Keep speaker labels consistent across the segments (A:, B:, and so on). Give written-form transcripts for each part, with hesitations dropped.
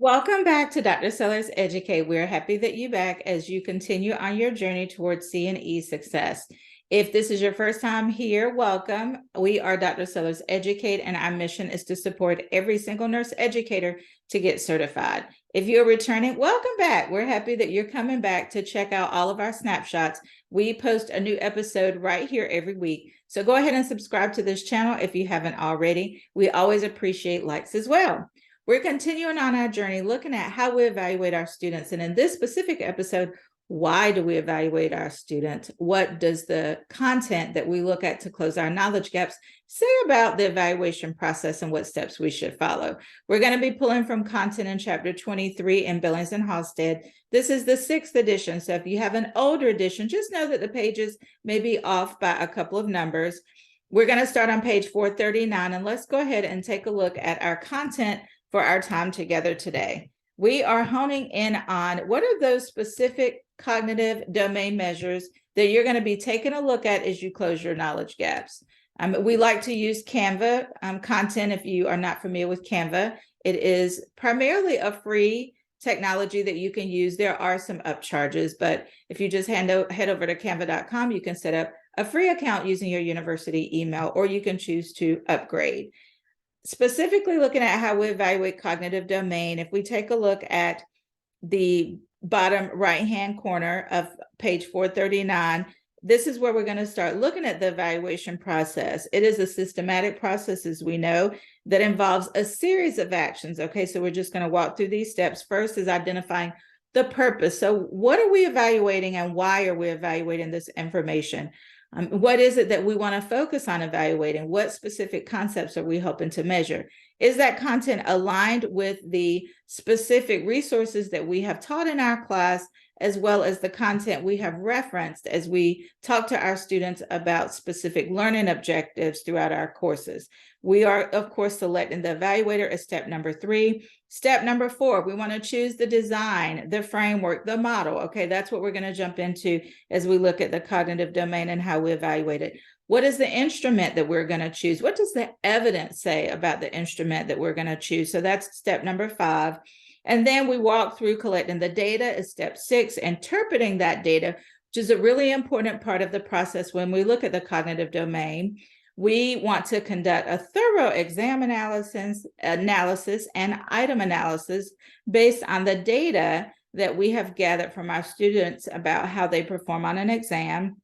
A: Welcome back to Dr. Sellers Educate. We're happy that you're back as you continue on your journey towards C&E success. If this is your first time here, welcome. We are Dr. Sellers Educate, and our mission is to support every single nurse educator to get certified. If you're returning, welcome back. We're happy that you're coming back to check out all of our snapshots. We post a new episode right here every week. So go ahead and subscribe to this channel if you haven't already. We always appreciate likes as well. We're continuing on our journey looking at how we evaluate our students. And in this specific episode, why do we evaluate our students? What does the content that we look at to close our knowledge gaps say about the evaluation process and what steps we should follow? We're going to be pulling from content in chapter 23 in Billings and Halstead. This is the 6th edition. So if you have an older edition, just know that the pages may be off by a couple of numbers. We're going to start on page 439, and let's go ahead and take a look at our content for our time together today. We are honing in on what are those specific cognitive domain measures that you're going to be taking a look at as you close your knowledge gaps. We like to use Canva content. If you are not familiar with Canva, it is primarily a free technology that you can use. There are some upcharges, but if you just head over to canva.com, you can set up a free account using your university email, or you can choose to upgrade. Specifically looking at how we evaluate cognitive domain, if we take a look at the bottom right-hand corner of page 439, this is where we're going to start looking at the evaluation process. It is a systematic process, as we know, that involves a series of actions. Okay, so we're just going to walk through these steps. First is identifying the purpose. So what are we evaluating and why are we evaluating this information? What is it that we want to focus on evaluating? What specific concepts are we hoping to measure? Is that content aligned with the specific resources that we have taught in our class, as well as the content we have referenced as we talk to our students about specific learning objectives throughout our courses? We are, of course, selecting the evaluator as step number 3. Step number 4, we want to choose the design, the framework, the model. Okay, that's what we're going to jump into as we look at the cognitive domain and how we evaluate it. What is the instrument that we're going to choose? What does the evidence say about the instrument that we're going to choose? So that's step number 5. And then we walk through collecting the data as step 6, interpreting that data, which is a really important part of the process when we look at the cognitive domain. We want to conduct a thorough exam analysis and item analysis based on the data that we have gathered from our students about how they perform on an exam.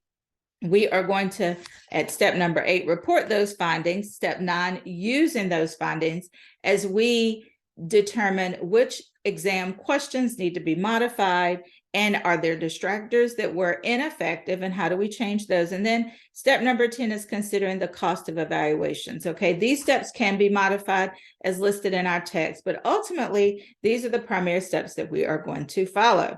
A: We are going to, at step number 8, report those findings. Step 9, using those findings as we determine which exam questions need to be modified, and are there distractors that were ineffective, and how do we change those? And then step number 10 is considering the cost of evaluations. Okay, these steps can be modified as listed in our text, but ultimately, these are the primary steps that we are going to follow.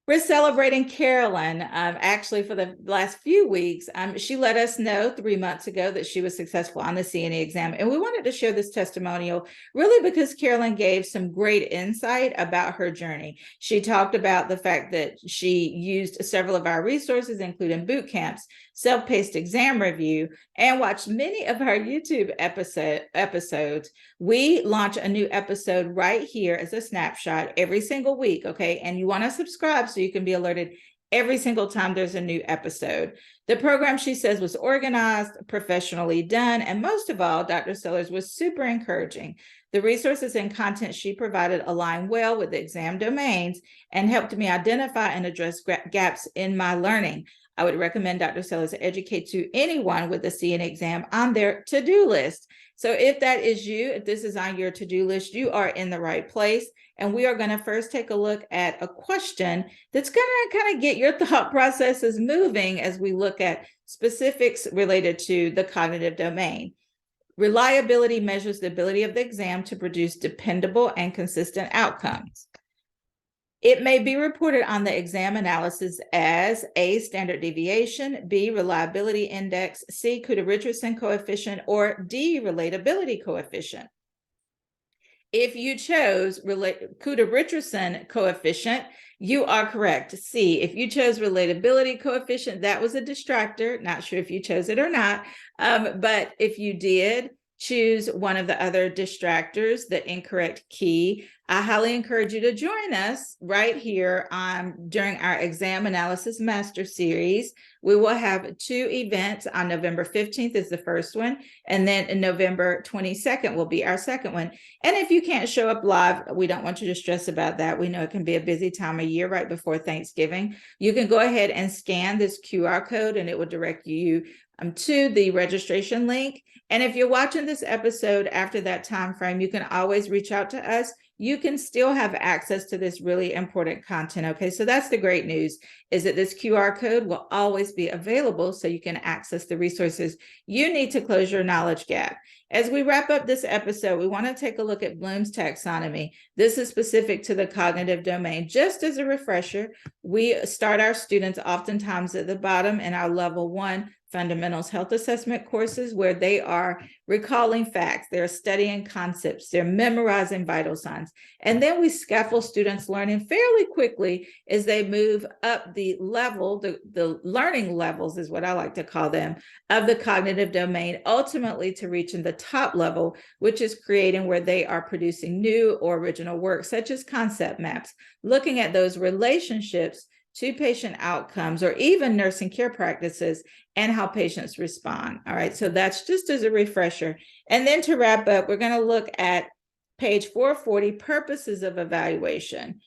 A: We're celebrating Carolyn. Actually, for the last few weeks, she let us know 3 months ago that she was successful on the C&E exam. And we wanted to share this testimonial really because Carolyn gave some great insight about her journey. She talked about the fact that she used several of our resources, including boot camps, self-paced exam review, and watched many of our YouTube episodes. We launch a new episode right here as a snapshot every single week, okay? And you want to subscribe so you can be alerted every single time there's a new episode. The program, she says, was organized, professionally done, and most of all, Dr. Sellers was super encouraging. The resources and content she provided align well with the exam domains and helped me identify and address gaps in my learning. I would recommend Dr. Sellers Educate to anyone with a C&E exam on their to-do list. So if that is you, if this is on your to-do list, you are in the right place. And we are going to first take a look at a question that's going to kind of get your thought processes moving as we look at specifics related to the cognitive domain. Reliability measures the ability of the exam to produce dependable and consistent outcomes. It may be reported on the exam analysis as A, standard deviation, B, reliability index, C, Coode-Richardson coefficient, or D, relatability coefficient. If you chose Coode-Richardson coefficient, you are correct. C, if you chose relatability coefficient, that was a distractor. Not sure if you chose it or not, but if you did, choose one of the other distractors, the incorrect key, I highly encourage you to join us right here during our Exam Analysis Master Series. We will have 2 events. On November 15th is the first one, and then in November 22nd will be our second one. And if you can't show up live, we don't want you to stress about that. We know it can be a busy time of year right before Thanksgiving. You can go ahead and scan this QR code, and it will direct you to the registration link. And if you're watching this episode after that time frame, you can always reach out to us. You can still have access to this really important content. Okay, so that's the great news, is that this QR code will always be available so you can access the resources you need to close your knowledge gap. As we wrap up this episode, we want to take a look at Bloom's taxonomy. This is specific to the cognitive domain. Just as a refresher, we start our students oftentimes at the bottom in our level 1 fundamentals health assessment courses, where they are recalling facts, they're studying concepts, they're memorizing vital signs. And then we scaffold students learning fairly quickly as they move up the level, the learning levels is what I like to call them, of the cognitive domain, ultimately to reaching the top level, which is creating where they are producing new or original work, such as concept maps, looking at those relationships to patient outcomes, or even nursing care practices and how patients respond. All right, so that's just as a refresher. And then to wrap up, we're going to look at page 440, purposes of evaluation.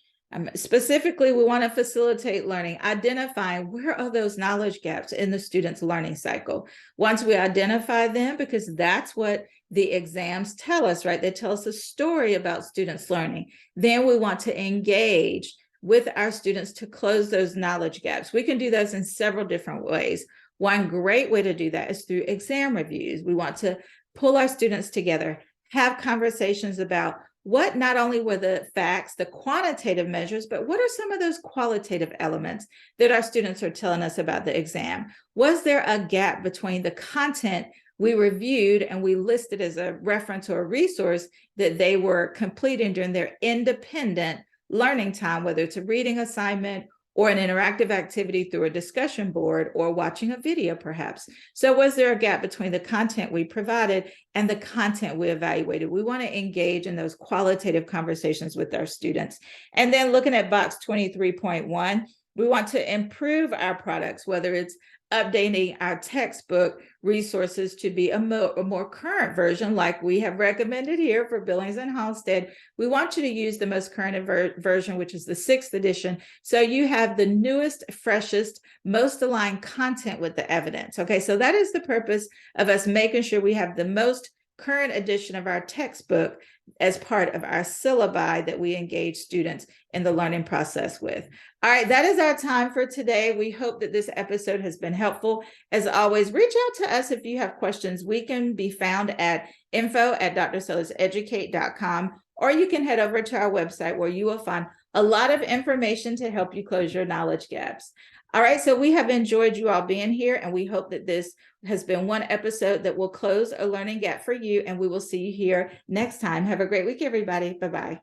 A: Specifically, we want to facilitate learning, identifying where are those knowledge gaps in the student's learning cycle. Once we identify them, because that's what the exams tell us, right? They tell us a story about students learning. Then we want to engage with our students to close those knowledge gaps. We can do those in several different ways. One great way to do that is through exam reviews. We want to pull our students together, have conversations about what not only were the facts, the quantitative measures, but what are some of those qualitative elements that our students are telling us about the exam? Was there a gap between the content we reviewed and we listed as a reference or a resource that they were completing during their independent learning time, whether it's a reading assignment or an interactive activity through a discussion board or watching a video perhaps? So was there a gap between the content we provided and the content we evaluated? We want to engage in those qualitative conversations with our students. And then looking at box 23.1, we want to improve our products, whether it's updating our textbook resources to be a more current version, like we have recommended here for Billings and Halstead. We want you to use the most current version, which is the 6th edition. So you have the newest, freshest, most aligned content with the evidence. Okay, so that is the purpose of us making sure we have the most current edition of our textbook as part of our syllabi that we engage students in the learning process with. All right, that is our time for today. We hope that this episode has been helpful. As always, reach out to us if you have questions. We can be found at info@drsellerseducate.com, or you can head over to our website where you will find a lot of information to help you close your knowledge gaps. All right, so we have enjoyed you all being here, and we hope that this has been one episode that will close a learning gap for you, and we will see you here next time. Have a great week, everybody. Bye-bye.